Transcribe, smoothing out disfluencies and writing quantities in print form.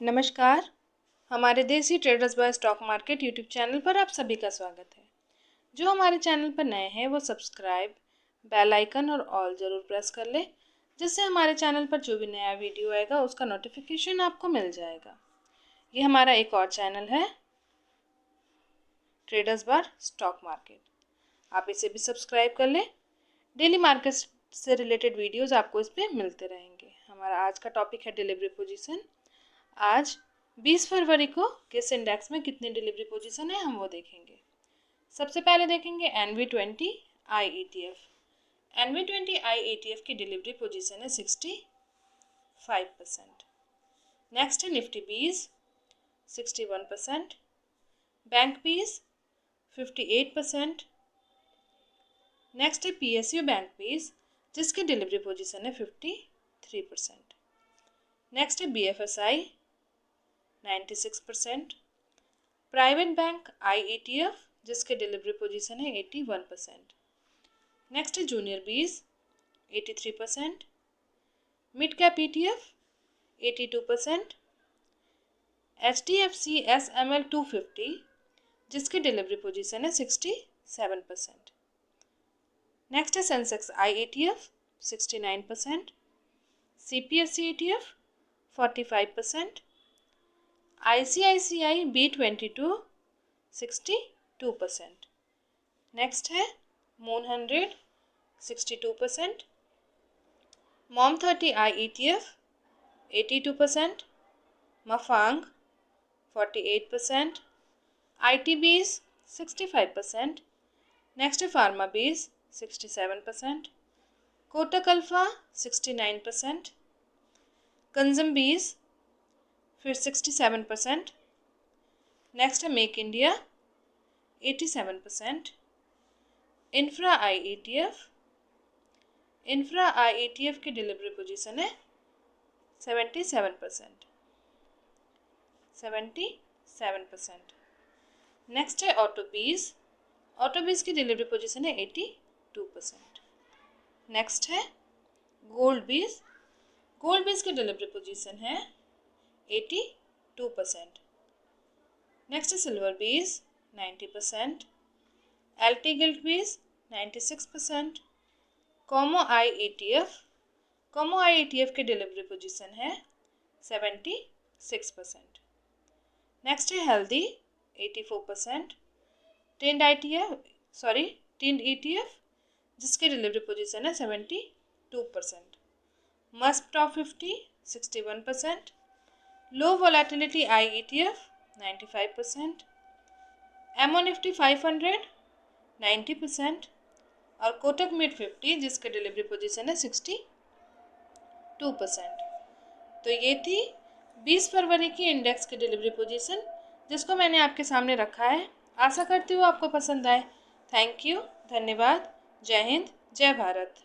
नमस्कार। हमारे Desi traders by stock market YouTube channel पर आप सभी का स्वागत है। जो हमारे चैनल पर नए हैं वो सब्सक्राइब, बेल आइकन और ऑल ज़रूर प्रेस कर ले, जिससे हमारे चैनल पर जो भी नया वीडियो आएगा उसका नोटिफिकेशन आपको मिल जाएगा। ये हमारा एक और चैनल है, ट्रेडर्स बाय स्टॉक मार्केट। आप इसे भी सब्सक्राइब कर ले। डेली मार्केट से रिलेटेड वीडियोज़ आपको इस पर मिलते रहेंगे। हमारा आज का टॉपिक है डिलीवरी पोजीशन। आज 20 फरवरी को किस इंडेक्स में कितनी डिलीवरी पोजीशन है हम वो देखेंगे। सबसे पहले देखेंगे NV20 आई ETF। NV20 आई ETF की डिलीवरी पोजीशन है 65%। नेक्स्ट है निफ्टी 20 61%, बैंक 20 58%। नेक्स्ट है PSU बैंक 20 जिसकी डिलीवरी पोजीशन है 53%। नेक्स्ट है BFSI 96%, प्राइवेट बैंक आई ETF जिसके डिलीवरी पोजीशन है 81%। नेक्स्ट है junior 20 83%, mid cap ETF 82%, HDFC SML 250 जिसकी डिलीवरी पोजीशन है 67%। नेक्स्ट है सेंसेक्स आई ETF 69%, CPSE ETF 45%, ICICI B22 62%। Next है मून 100 62%, मॉम 30 आई ETF 82%, मफांग 48%, ITBs 65%। नेक्स्ट है फार्मा बीज 67%, कोटक अल्फा 69%, कंजम बीज फिर 67%। नेक्स्ट है मेक इंडिया 87%, इंफ्रा आई ETF की डिलीवरी पोजीशन है 77%। नेक्स्ट है ऑटो बीज की डिलीवरी पोजीशन है 82%। नेक्स्ट है गोल्ड बीज की डिलीवरी पोजीशन है 82%। नेक्स्ट है सिल्वर बीज 90%, LT गिल्ट बीज 96%, कॉमो आई ETF की डिलीवरी पोजीशन है 76%। नेक्स्ट है हेल्दी 84%, टिंड ETF जिसकी डिलीवरी पोजीशन है 72%, मस्क टॉप 50 61%, लो वोलेटिलिटी आई ETF 95%, एमओ निफ्टी 500 90% और कोटक मिड 50 जिसका डिलीवरी पोजीशन है 62%। तो ये थी 20 फरवरी की इंडेक्स की डिलीवरी पोजीशन जिसको मैंने आपके सामने रखा है। आशा करती हूँ आपको पसंद आए। थैंक यू, धन्यवाद, जय हिंद, जय भारत।